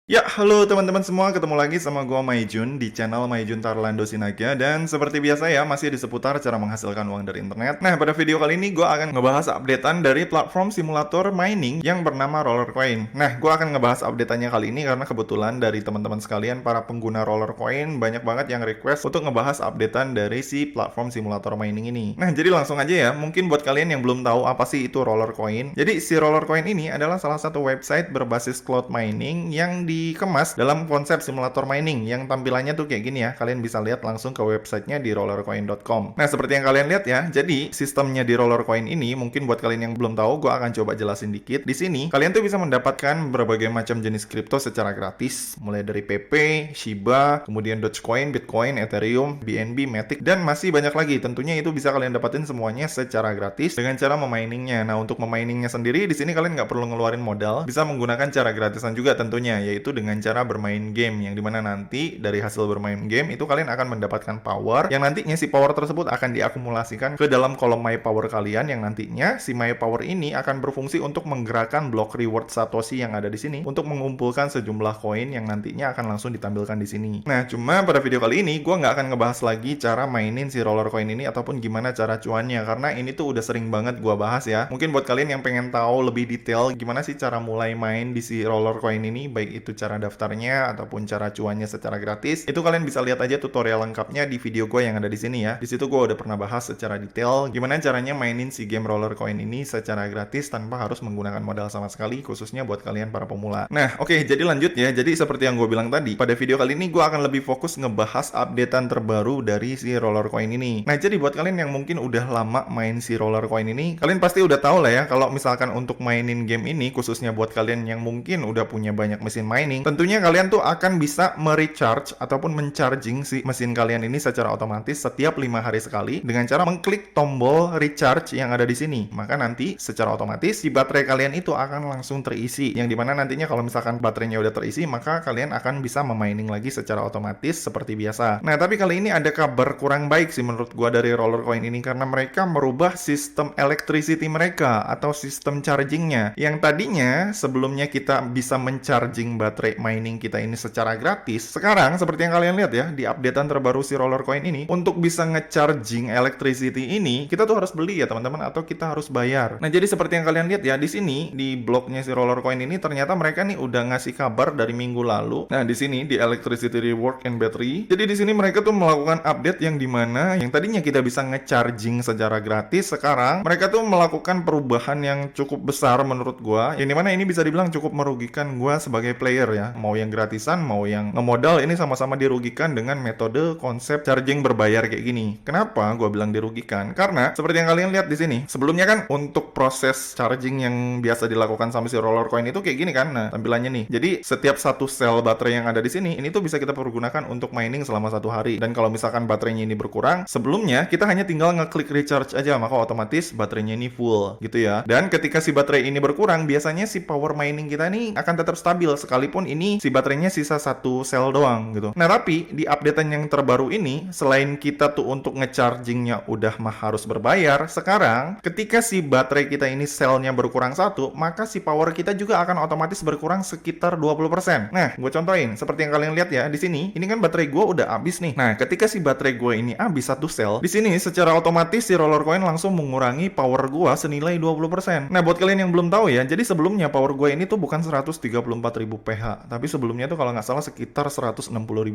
Ya, halo teman-teman semua, ketemu lagi sama gua Maijun di channel Maijun Tarlando Sinaga. Dan seperti biasa ya, masih di seputar cara menghasilkan uang dari internet. Nah, pada video kali ini gua akan ngebahas updatean dari platform simulator mining yang bernama Rollercoin. Nah, gua akan ngebahas updateannya kali ini karena kebetulan dari teman-teman sekalian para pengguna Rollercoin banyak banget yang request untuk ngebahas updatean dari si platform simulator mining ini. Nah, jadi langsung aja ya, mungkin buat kalian yang belum tahu apa sih itu Rollercoin. Jadi si Rollercoin ini adalah salah satu website berbasis cloud mining yang dikemas dalam konsep simulator mining yang tampilannya tuh kayak gini ya. Kalian bisa lihat langsung ke websitenya di rollercoin.com. Nah, seperti yang kalian lihat ya, jadi sistemnya di Rollercoin ini mungkin buat kalian yang belum tahu, gue akan coba jelasin dikit. Di sini kalian tuh bisa mendapatkan berbagai macam jenis kripto secara gratis, mulai dari PP, Shiba, kemudian Dogecoin, Bitcoin, Ethereum, BNB, Matic, dan masih banyak lagi. Tentunya itu bisa kalian dapatin semuanya secara gratis dengan cara meminingnya. Nah, untuk meminingnya sendiri di sini kalian nggak perlu ngeluarin modal, bisa menggunakan cara gratisan juga tentunya, yaitu dengan cara bermain game, yang dimana nanti dari hasil bermain game itu kalian akan mendapatkan power, yang nantinya si power tersebut akan diakumulasikan ke dalam kolom My Power kalian, yang nantinya si My Power ini akan berfungsi untuk menggerakkan blok reward Satoshi yang ada di sini untuk mengumpulkan sejumlah koin yang nantinya akan langsung ditampilkan di sini. Nah, cuma pada video kali ini gue nggak akan ngebahas lagi cara mainin si Rollercoin ini ataupun gimana cara cuannya, karena ini tuh udah sering banget gue bahas ya. Mungkin buat kalian yang pengen tahu lebih detail gimana sih cara mulai main di si Rollercoin ini, baik itu cara daftarnya ataupun cara cuannya secara gratis, itu kalian bisa lihat aja tutorial lengkapnya di video gue yang ada di sini ya. Di situ gue udah pernah bahas secara detail gimana caranya mainin si game Rollercoin ini secara gratis tanpa harus menggunakan modal sama sekali, khususnya buat kalian para pemula. Nah, oke, jadi lanjut ya. Jadi seperti yang gue bilang tadi, pada video kali ini gue akan lebih fokus ngebahas updatean terbaru dari si Rollercoin ini. Nah, jadi buat kalian yang mungkin udah lama main si Rollercoin ini, kalian pasti udah tahu lah ya kalau misalkan untuk mainin game ini, khususnya buat kalian yang mungkin udah punya banyak mesin mining, tentunya kalian tuh akan bisa merecharge ataupun mencharging si mesin kalian ini secara otomatis setiap 5 hari sekali dengan cara mengklik tombol recharge yang ada di sini. Maka nanti secara otomatis si baterai kalian itu akan langsung terisi, yang dimana nantinya kalau misalkan baterainya udah terisi, maka kalian akan bisa memining lagi secara otomatis seperti biasa. Nah, tapi kali ini ada kabar kurang baik sih menurut gua dari Rollercoin ini, karena mereka merubah sistem electricity mereka atau sistem chargingnya, yang tadinya sebelumnya kita bisa mencharging baterai mining kita ini secara gratis. Sekarang seperti yang kalian lihat ya, di updatean terbaru si Rollercoin ini, untuk bisa ngecharging electricity ini kita tuh harus beli ya teman-teman, atau kita harus bayar. Nah, jadi seperti yang kalian lihat ya, di sini di blognya si Rollercoin ini ternyata mereka nih udah ngasih kabar dari minggu lalu. Nah, di sini di Electricity Reward and Battery. Jadi di sini mereka tuh melakukan update yang dimana yang tadinya kita bisa ngecharging secara gratis, sekarang mereka tuh melakukan perubahan yang cukup besar menurut gua. Yang dimana ini bisa dibilang cukup merugikan gua sebagai player ya. Mau yang gratisan, mau yang ngemodal, ini sama-sama dirugikan dengan metode konsep charging berbayar kayak gini. Kenapa gua bilang dirugikan? Karena seperti yang kalian lihat di sini, sebelumnya kan untuk proses charging yang biasa dilakukan sama si Rollercoin itu kayak gini kan. Nah, tampilannya nih. Jadi setiap satu sel baterai yang ada di sini, ini tuh bisa kita pergunakan untuk mining selama 1 hari. Dan kalau misalkan baterainya ini berkurang, sebelumnya kita hanya tinggal ngeklik recharge aja, maka otomatis baterainya ini full gitu ya. Dan ketika si baterai ini berkurang, biasanya si power mining kita ini akan tetap stabil sekalipun ini si baterainya sisa satu sel doang gitu. Nah, tapi di updatean yang terbaru ini, selain kita tuh untuk ngechargingnya udah mah harus berbayar, sekarang ketika si baterai kita ini selnya berkurang satu, maka si power kita juga akan otomatis berkurang sekitar 20%. Nah, gue contohin seperti yang kalian lihat ya di sini. Ini kan baterai gue udah habis nih. Nah, ketika si baterai gue ini habis satu sel, di sini secara otomatis si Rollercoin langsung mengurangi power gue senilai 20%. Nah, buat kalian yang belum tahu ya, jadi sebelumnya power gue ini tuh bukan 134.000 pH, tapi sebelumnya tuh kalau nggak salah sekitar 160.000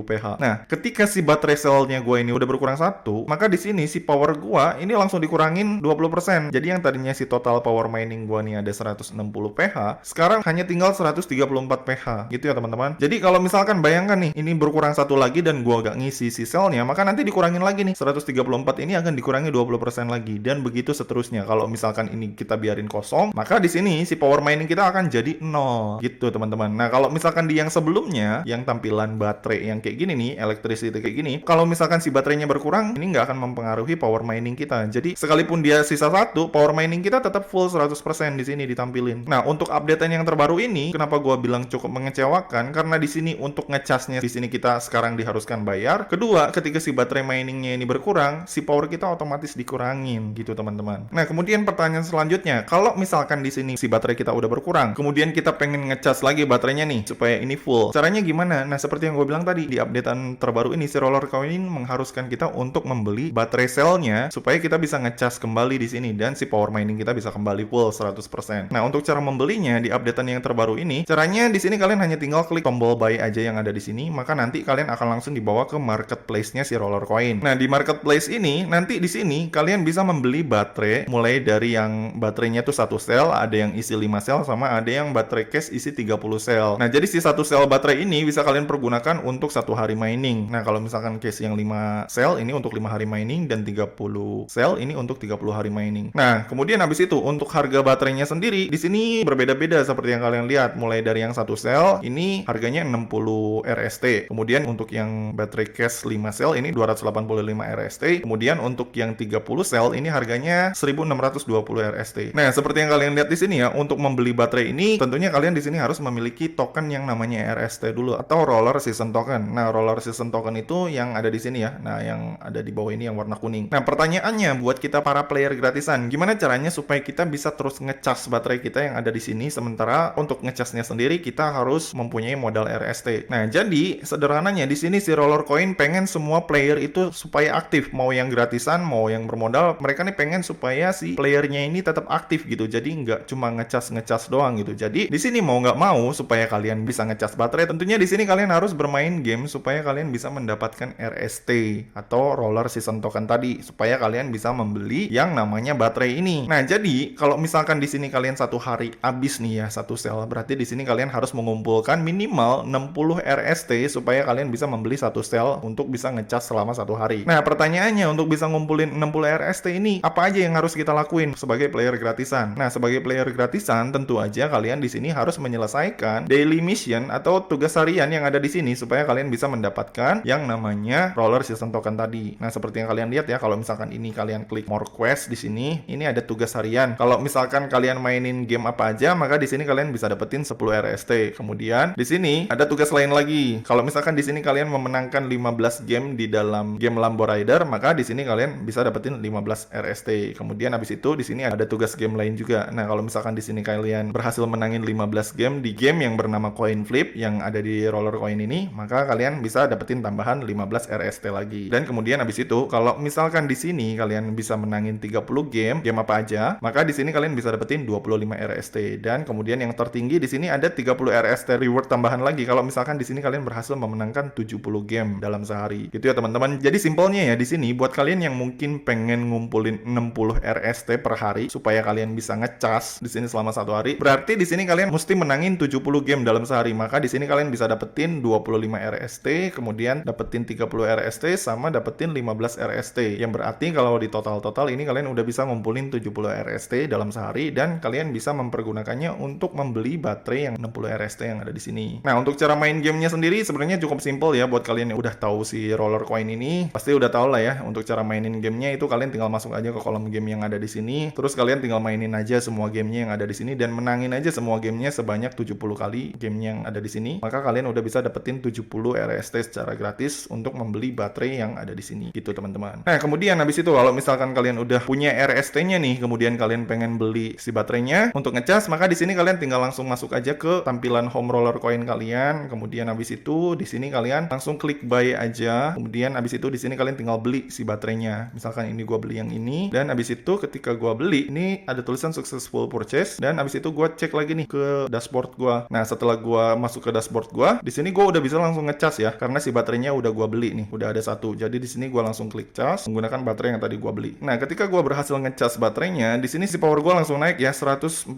pH. Nah, ketika si baterai selnya gue ini udah berkurang satu, maka di sini si power gue ini langsung dikurangin 20%. Jadi yang tadinya si total power mining gue nih ada 160 pH, sekarang hanya tinggal 134 pH gitu ya teman-teman. Jadi kalau misalkan bayangkan nih, ini berkurang satu lagi dan gua gak ngisi si selnya, maka nanti dikurangin lagi nih. 134 ini akan dikurangi 20% lagi, dan begitu seterusnya. Kalau misalkan ini kita biarin kosong, maka di sini si power mining kita akan jadi 0 gitu teman-teman. Nah, kalau misalkan di yang sebelumnya, yang tampilan baterai yang kayak gini nih, electricity kayak gini, kalau misalkan si baterainya berkurang, ini nggak akan mempengaruhi power mining kita. Jadi sekalipun dia sisa satu, power mining kita tetap full 100% di sini ditampilin. Nah, untuk updatean yang terbaru ini, kenapa gua bilang cukup mengecewakan? Karena di sini untuk ngecasnya di sini kita sekarang diharuskan bayar. Kedua, ketika si baterai miningnya ini berkurang, si power kita otomatis dikurangin gitu teman-teman. Nah, kemudian pertanyaan selanjutnya, kalau misalkan di sini si baterai kita udah berkurang, kemudian kita pengen ngecas lagi baterainya nih supaya supaya ini full. Caranya gimana? Nah, seperti yang gue bilang tadi, di updatean terbaru ini si Roller Coin mengharuskan kita untuk membeli baterai selnya supaya kita bisa ngecas kembali di sini dan si power mining kita bisa kembali full 100%. Nah, untuk cara membelinya di updatean yang terbaru ini, caranya di sini kalian hanya tinggal klik tombol buy aja yang ada di sini, maka nanti kalian akan langsung dibawa ke marketplace-nya si Roller Coin. Nah, di marketplace ini nanti di sini kalian bisa membeli baterai mulai dari yang baterainya tuh 1 sel, ada yang isi 5 sel sama ada yang baterai case isi 30 sel. Nah, jadi si 1 sel baterai ini bisa kalian pergunakan untuk 1 hari mining. Nah, kalau misalkan case yang 5 sel ini untuk 5 hari mining dan 30 sel ini untuk 30 hari mining. Nah, kemudian habis itu untuk harga baterainya sendiri di sini berbeda-beda seperti yang kalian lihat. Mulai dari yang 1 sel ini harganya 60 RST. Kemudian untuk yang baterai case 5 sel ini 285 RST. Kemudian untuk yang 30 sel ini harganya 1620 RST. Nah, seperti yang kalian lihat di sini ya, untuk membeli baterai ini tentunya kalian di sini harus memiliki token yang namanya RST dulu atau Roller Season Token. Nah, Roller Season Token itu yang ada di sini ya. Nah, yang ada di bawah ini yang warna kuning. Nah, pertanyaannya buat kita para player gratisan, gimana caranya supaya kita bisa terus ngecas baterai kita yang ada di sini, sementara untuk ngecasnya sendiri kita harus mempunyai modal RST. Nah, jadi sederhananya di sini si Roller Coin pengen semua player itu supaya aktif, mau yang gratisan, mau yang bermodal, mereka nih pengen supaya si playernya ini tetap aktif gitu. Jadi nggak cuma ngecas doang gitu. Jadi di sini mau nggak mau supaya kalian bisa ngecas baterai, tentunya di sini kalian harus bermain game supaya kalian bisa mendapatkan RST atau Roller Season Token tadi, supaya kalian bisa membeli yang namanya baterai ini. Nah, jadi kalau misalkan di sini kalian 1 hari habis nih ya 1 sel, berarti di sini kalian harus mengumpulkan minimal 60 RST supaya kalian bisa membeli 1 sel untuk bisa ngecas selama 1 hari. Nah, pertanyaannya untuk bisa ngumpulin 60 RST ini apa aja yang harus kita lakuin sebagai player gratisan? Nah, sebagai player gratisan tentu aja kalian di sini harus menyelesaikan daily mission atau tugas harian yang ada di sini supaya kalian bisa mendapatkan yang namanya Roller Season Token tadi. Nah, seperti yang kalian lihat ya, kalau misalkan ini kalian klik more quest di sini, ini ada tugas harian. Kalau misalkan kalian mainin game apa aja, maka di sini kalian bisa dapetin 10 RST. Kemudian di sini ada tugas lain lagi. Kalau misalkan di sini kalian memenangkan 15 game di dalam game Lambo Rider, maka di sini kalian bisa dapetin 15 RST. Kemudian habis itu di sini ada tugas game lain juga. Nah, kalau misalkan di sini kalian berhasil menangin 15 game di game yang bernama Coin Flip yang ada di Roller Coin ini, maka kalian bisa dapetin tambahan 15 RST lagi. Dan kemudian habis itu kalau misalkan di sini kalian bisa menangin 30 game apa aja, maka di sini kalian bisa dapetin 25 RST. Dan kemudian yang tertinggi di sini ada 30 RST reward tambahan lagi kalau misalkan di sini kalian berhasil memenangkan 70 game dalam sehari. Gitu ya teman-teman. Jadi simpelnya ya di sini buat kalian yang mungkin pengen ngumpulin 60 RST per hari supaya kalian bisa ngecas di sini selama 1 hari, berarti di sini kalian mesti menangin 70 game dalam sehari. Maka di sini kalian bisa dapetin 25 RST, kemudian dapetin 30 RST sama dapetin 15 RST. Yang berarti kalau di total ini kalian udah bisa ngumpulin 70 RST dalam sehari dan kalian bisa mempergunakannya untuk membeli baterai yang 60 RST yang ada di sini. Nah, untuk cara main gamenya sendiri sebenarnya cukup simple ya. Buat kalian yang udah tahu si Roller Coin ini pasti udah tahu lah ya. Untuk cara mainin gamenya itu kalian tinggal masuk aja ke kolom game yang ada di sini, terus kalian tinggal mainin aja semua gamenya yang ada di sini dan menangin aja semua gamenya sebanyak 70 kali gamenya yang ada di sini. Maka kalian udah bisa dapetin 70 RST secara gratis untuk membeli baterai yang ada di sini. Gitu teman-teman. Nah, kemudian habis itu kalau misalkan kalian udah punya RST-nya nih, kemudian kalian pengen beli si baterainya untuk ngecas, maka di sini kalian tinggal langsung masuk aja ke tampilan home Roller Coin kalian. Kemudian habis itu di sini kalian langsung klik buy aja. Kemudian habis itu di sini kalian tinggal beli si baterainya. Misalkan ini gua beli yang ini, dan habis itu ketika gua beli, ini ada tulisan successful purchase, dan habis itu gua cek lagi nih ke dashboard gua. Nah, setelah gua masuk ke dashboard gua, di sini gua udah bisa langsung ngecas ya, karena si baterainya udah gua beli nih, udah ada 1. Jadi di sini gua langsung klik cas menggunakan baterai yang tadi gua beli. Nah, ketika gua berhasil ngecas baterainya, di sini si power gua langsung naik ya 149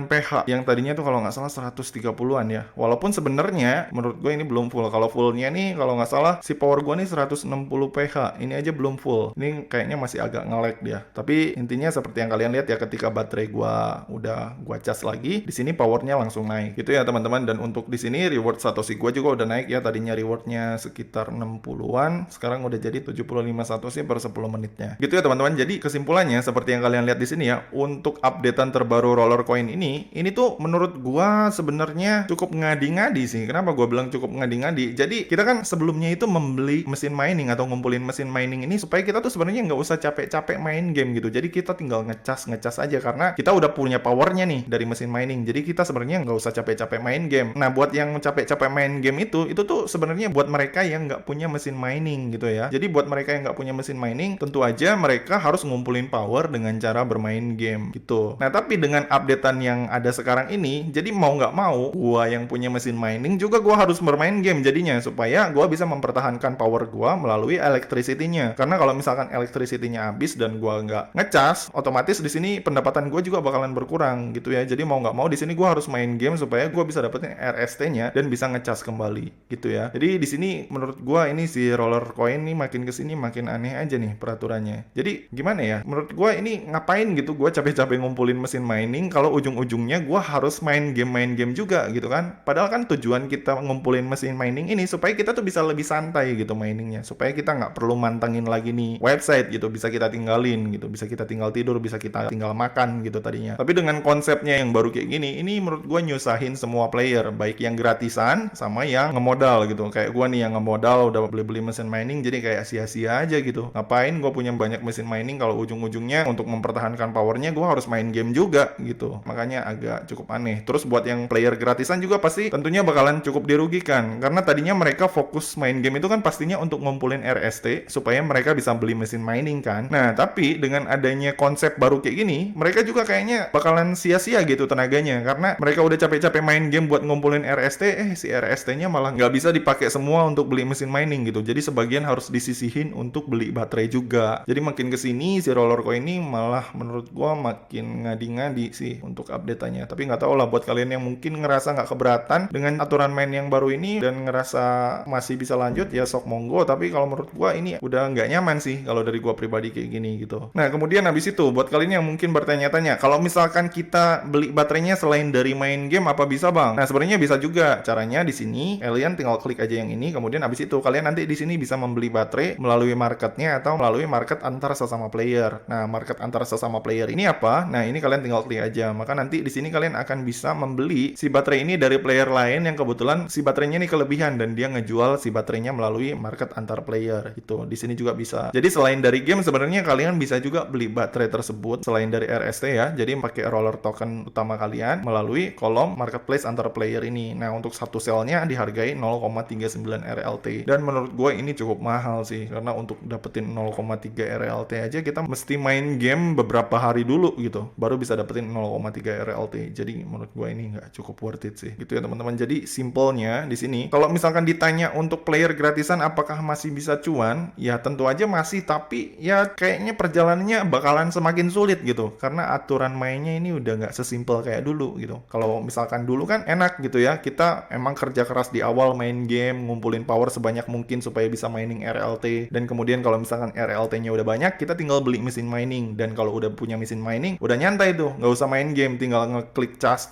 PH. Yang tadinya tuh kalau nggak salah 130-an ya. Walaupun sebenarnya menurut gue ini belum full. Kalau fullnya nih kalau nggak salah si power gue nih 160 PH. Ini aja belum full. Ini kayaknya masih agak nge-lag dia. Tapi intinya seperti yang kalian lihat ya, ketika baterai gue udah gue cas lagi, di sini powernya langsung naik. Gitu ya teman-teman. Dan untuk di sini reward Satoshi gue juga udah naik ya. Tadinya rewardnya sekitar 60-an, sekarang udah jadi 75 Satoshi per 10 menitnya. Gitu ya teman-teman. Jadi kesimpulannya seperti yang kalian lihat di sini ya, untuk updatean terbaru Roller Coin ini tuh menurut gua sebenarnya cukup ngadi-ngadi sih. Kenapa gua bilang cukup ngadi-ngadi? Jadi kita kan sebelumnya itu membeli mesin mining atau ngumpulin mesin mining ini supaya kita tuh sebenarnya nggak usah capek-capek main game gitu. Jadi kita tinggal ngecas aja karena kita udah punya powernya nih dari mesin mining. Jadi kita sebenarnya nggak usah capek-capek main game. Nah, buat yang capek-capek main game itu tuh sebenarnya buat mereka yang nggak punya mesin mining gitu ya. Jadi buat mereka yang nggak punya mesin mining, tentu aja mereka harus ngumpulin power dengan cara bermain game gitu. Nah, tapi dengan updatean yang ada sekarang ini, jadi mau nggak mau, gua yang punya mesin mining juga gua harus bermain game jadinya, supaya gua bisa mempertahankan power gua melalui electricity-nya. Karena kalau misalkan electricity-nya habis dan gua nggak ngecas, otomatis di sini pendapatan gua juga bakalan berkurang gitu ya. Jadi mau nggak mau di sini gua harus main game supaya gua bisa dapetin RST-nya dan bisa ngecas kembali gitu ya. Jadi di sini menurut gua ini si roller coin nih makin kesini makin aneh aja nih peraturannya. Jadi gimana ya? Menurut gua ini ngapain gitu gua capek-capek ngumpulin mesin mining kalau ujung-ujungnya gua harus main game juga gitu kan. Padahal kan tujuan kita ngumpulin mesin mining ini supaya kita tuh bisa lebih santai gitu mainingnya. Supaya kita nggak perlu mantengin lagi nih website gitu, bisa kita tinggalin gitu, bisa kita tinggal tidur, bisa kita tinggal makan gitu tadinya. Tapi dengan konsepnya yang baru kayak gini, ini menurut gua nyusahin semua player, baik yang gratisan sama yang ngemodal gitu. Kayak gua nih yang ngemodal udah beli-beli mesin mining jadi kayak sia-sia aja gitu. Ngapain gua punya banyak mesin mining kalau ujung-ujungnya untuk mempertahankan powernya gua harus main game juga gitu. Makanya agak cukup aneh. Terus buat yang player gratisan juga pasti tentunya bakalan cukup dirugikan karena tadinya mereka fokus main game itu kan pastinya untuk ngumpulin RST supaya mereka bisa beli mesin mining kan. Nah, tapi dengan adanya konsep baru kayak gini, mereka juga kayaknya bakalan sia-sia gitu tenaganya karena mereka udah capek-capek main game buat ngumpulin RST, si RST-nya malah nggak bisa dipakai semua untuk beli mesin mining gitu. Jadi sebagian harus disisihin untuk beli baterai juga. Jadi makin kesini si roller coin ini malah menurut gua makin ngadi-ngadi sih untuk update-nya. Tapi nggak tahu lah buat kalian yang mungkin ngerasa nggak keberatan dengan aturan main yang baru ini dan ngerasa masih bisa lanjut ya sok monggo. Tapi kalau menurut gua ini udah nggak nyaman sih kalau dari gua pribadi kayak gini gitu. Nah, kemudian habis itu buat kalian yang mungkin bertanya-tanya, kalau misalkan kita beli baterainya selain dari main game apa bisa bang? Nah, sebenarnya bisa juga. Caranya di sini kalian tinggal klik aja yang ini, kemudian habis itu kalian nanti di sini bisa membeli baterai melalui marketnya atau melalui market antar sesama player. Nah, market antar sesama player ini apa? Nah, ini kalian tinggal klik aja. Maka nanti di sini kalian akan bisa membeli si baterai ini dari player lain yang kebetulan si baterainya ini kelebihan dan dia ngejual si baterainya melalui market antar player gitu. Di sini juga bisa. Jadi selain dari game sebenarnya kalian bisa juga beli baterai tersebut selain dari RST ya. Jadi pakai roller token utama kalian melalui kolom marketplace antar player ini. Nah, untuk satu selnya dihargai 0,39 RLT. Dan menurut gue ini cukup mahal sih karena untuk dapetin 0,3 RLT aja kita mesti main game beberapa hari dulu gitu baru bisa dapetin 0,3 RLT. Jadi menurut gue ini nggak cukup worth it sih gitu ya teman-teman. Jadi simpelnya di sini kalau misalkan ditanya untuk player gratisan apakah masih bisa cuan, ya tentu aja masih, tapi ya kayaknya perjalanannya bakalan semakin sulit gitu karena aturan mainnya ini udah nggak sesimpel kayak dulu gitu. Kalau misalkan dulu kan enak gitu ya, kita emang kerja keras di awal main game, ngumpulin power sebanyak mungkin supaya bisa mining RLT, dan kemudian kalau misalkan RLT-nya udah banyak, kita tinggal beli mesin mining, dan kalau udah punya mesin mining, udah nyantai tuh, nggak usah main game, tinggal ngeklik cas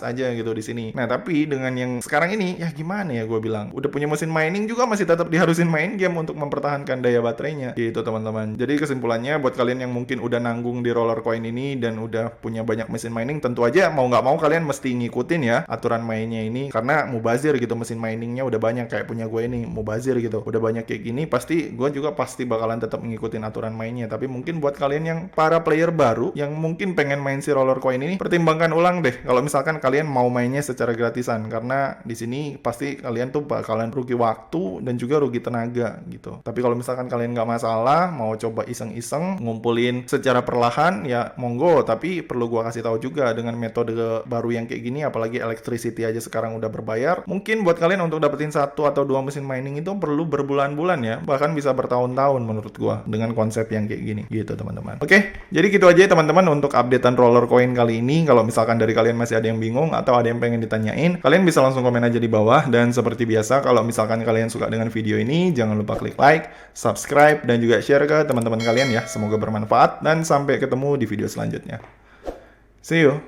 aja gitu di sini. Nah, tapi dengan yang sekarang ini, ya gimana ya gue bilang, udah punya mesin mining juga masih tetap diharusin main game untuk mempertahankan daya baterainya, gitu teman-teman. Jadi kesimpulannya buat kalian yang mungkin udah nanggung di roller coin ini dan udah punya banyak mesin mining, tentu aja mau nggak mau kalian mesti ngikutin ya aturan mainnya ini karena mubazir gitu, mesin miningnya udah banyak kayak punya gue ini mubazir gitu, udah banyak kayak gini, pasti gue juga pasti bakalan tetap ngikutin aturan mainnya. Tapi mungkin buat kalian yang para player baru yang mungkin pengen main si roller coin ini, pertimbangkan ulang deh kalau misalkan kalian mau mainnya secara gratisan karena di sini pasti kalian tuh bakalan rugi waktu dan juga rugi tenaga gitu. Tapi kalau misalkan kalian nggak masalah mau coba iseng-iseng ngumpulin secara perlahan ya monggo, tapi perlu gue kasih tahu juga dengan metode baru yang kayak gini, apalagi electricity aja sekarang udah berbayar, mungkin buat kalian untuk dapetin 1 atau 2 mesin mining itu perlu berbulan-bulan ya, bahkan bisa bertahun-tahun menurut gua dengan konsep yang kayak gini gitu teman-teman. Oke, jadi gitu aja teman-teman untuk updatean roller coin kali ini. Kalau misalkan dari kalian masih ada yang bingung atau ada yang pengen ditanyain, kalian bisa langsung komen aja di bawah. Dan seperti biasa, kalau misalkan kalian suka dengan video ini, jangan lupa klik like, subscribe, dan juga share ke teman-teman kalian ya. Semoga bermanfaat dan sampai ketemu di video selanjutnya. See you.